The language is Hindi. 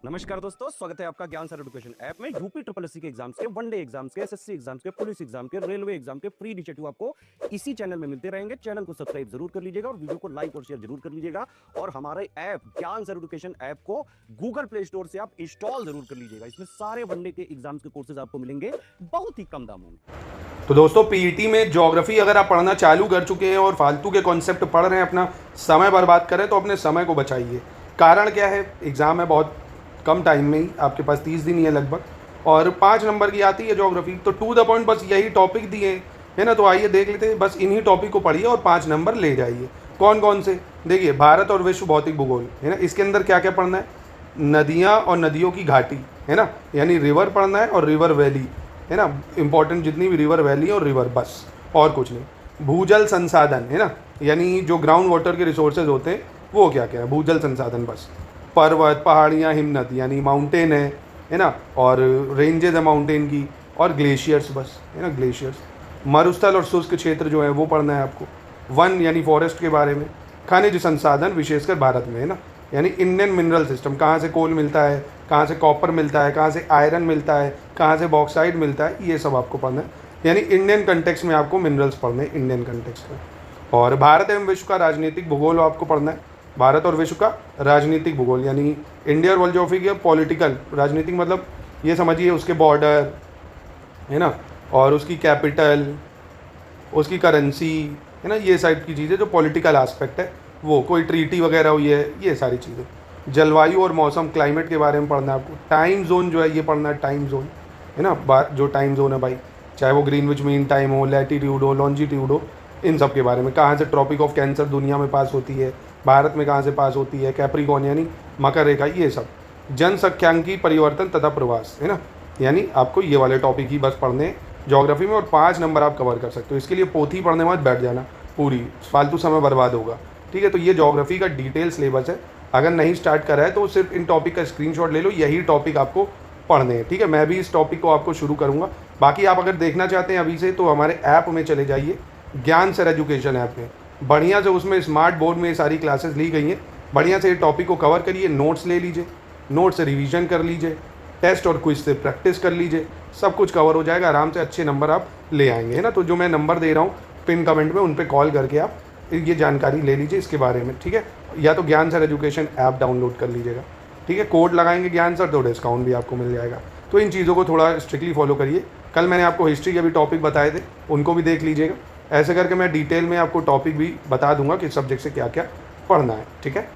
नमस्कार दोस्तों, स्वागत है आपका ज्ञान सर एजुकेशन ऐप में। यूपी ट्रिपल एससी के एग्जाम्स के, वनडे एग्जाम्स के, एसएससी एग्जाम्स के, पुलिस एग्जाम के, रेलवे एग्जाम के फ्री इनिशिएटिव आपको इसी चैनल में मिलते रहेंगे। चैनल को सब्सक्राइब जरूर कर लीजिएगा और वीडियो को लाइक और शेयर जरूर कर लीजिएगा। और हमारे ऐप ज्ञान सर एजुकेशन ऐप को गूगल प्ले स्टोर से आप इंस्टॉल जरूर कर लीजिएगा। इसमें सारे वनडे के एग्जाम्स के कोर्सेज आपको मिलेंगे बहुत ही कम दामों में। तो दोस्तों पीईटी में ज्योग्राफी अगर आप पढ़ना चालू कर चुके हैं और फालतू के कॉन्सेप्ट पढ़ रहे हैं, अपना समय बर्बाद करें, तो अपने समय को बचाइए। कारण क्या है, एग्ज़ाम है बहुत कम टाइम में ही, आपके पास 30 दिन ही है लगभग, और 5 नंबर की आती है ज्योग्राफी। तो टू द पॉइंट बस यही टॉपिक दिए है ना, तो आइए देख लेते हैं। बस इन्हीं टॉपिक को पढ़िए और 5 नंबर ले जाइए। कौन कौन से, देखिए, भारत और विश्व भौतिक भूगोल है ना, इसके अंदर क्या क्या पढ़ना है। नदियाँ और नदियों की घाटी है ना, यानी रिवर पढ़ना है और रिवर वैली है ना, इंपॉर्टेंट जितनी भी रिवर वैली और रिवर, बस और कुछ नहीं। भूजल संसाधन है ना, यानी जो ग्राउंड वाटर के रिसोर्सेज होते हैं वो क्या क्या है, भूजल संसाधन बस। पर्वत, पहाड़ियाँ, हिमनद यानी माउंटेन है ना, और रेंजेज है माउंटेन की, और ग्लेशियर्स बस है ना, ग्लेशियर्स। मरुस्थल और शुष्क क्षेत्र जो है वो पढ़ना है आपको। वन यानी फॉरेस्ट के बारे में। खनिज संसाधन विशेषकर भारत में है ना, यानी इंडियन मिनरल सिस्टम, कहाँ से कोल मिलता है, कहाँ से कॉपर मिलता है, कहाँ से आयरन मिलता है, कहाँ से बॉक्साइड मिलता है, ये सब आपको पढ़ना है। यानी इंडियन कंटेक्स्ट में आपको मिनरल्स पढ़ने हैं, इंडियन कंटेक्स्ट में। और भारत एवं विश्व का राजनीतिक भूगोल आपको पढ़ना है। भारत और विश्व का राजनीतिक भूगोल यानी इंडिया और वर्ल्ड ज्योग्राफी पॉलिटिकल, राजनीतिक मतलब ये समझिए उसके बॉर्डर है ना, और उसकी कैपिटल, उसकी करेंसी है ना, ये साइड की चीज़ें जो पॉलिटिकल एस्पेक्ट है, वो कोई ट्रीटी वगैरह हुई है, ये सारी चीज़ें। जलवायु और मौसम, क्लाइमेट के बारे में पढ़ना है आपको। टाइम जोन जो है ये पढ़ना है, टाइम जोन है ना, जो टाइम जोन है भाई, चाहे वो ग्रीनविच मीन टाइम हो, लैटीट्यूड हो, लॉन्जिट्यूड हो, इन सब के बारे में। कहाँ से ट्रॉपिक ऑफ कैंसर दुनिया में पास होती है, भारत में कहाँ से पास होती है, कैप्रिकॉर्न यानी मकर रेखा, ये सब। जनसंख्यांकी परिवर्तन तथा प्रवास है ना, यानी आपको ये वाले टॉपिक ही बस पढ़ने ज्योग्राफी में, और 5 नंबर आप कवर कर सकते हो। इसके लिए पोथी पढ़ने मत बैठ जाना, पूरी फालतू समय बर्बाद होगा। ठीक है, तो ये ज्योग्राफी का डिटेल सिलेबस है। अगर नहीं स्टार्ट करा है तो सिर्फ इन टॉपिक का स्क्रीनशॉट ले लो, यही टॉपिक आपको पढ़ने हैं। ठीक है, मैं भी इस टॉपिक को आपको शुरू करूँगा। बाकी आप अगर देखना चाहते हैं अभी से, तो हमारे ऐप में चले जाइए, ज्ञान सर एजुकेशन ऐप में। बढ़िया से उसमें स्मार्ट बोर्ड में ये सारी क्लासेस ली गई हैं। बढ़िया से ये टॉपिक को कवर करिए, नोट्स ले लीजिए, नोट से रिवीजन कर लीजिए, टेस्ट और क्विज से प्रैक्टिस कर लीजिए, सब कुछ कवर हो जाएगा। आराम से अच्छे नंबर आप ले आएंगे है ना। तो जो मैं नंबर दे रहा हूँ पिन कमेंट में, उन पर कॉल करके आप ये जानकारी ले लीजिए इसके बारे में। ठीक है, या तो ज्ञान सर एजुकेशन ऐप डाउनलोड कर लीजिएगा। ठीक है, कोड लगाएंगे ज्ञान सर तो डिस्काउंट भी आपको मिल जाएगा। तो इन चीज़ों को थोड़ा स्ट्रिक्टली फॉलो करिए। कल मैंने आपको हिस्ट्री के भी टॉपिक बताए थे, उनको भी देख लीजिएगा। ऐसे करके मैं डिटेल में आपको टॉपिक भी बता दूंगा कि सब्जेक्ट से क्या क्या पढ़ना है। ठीक है।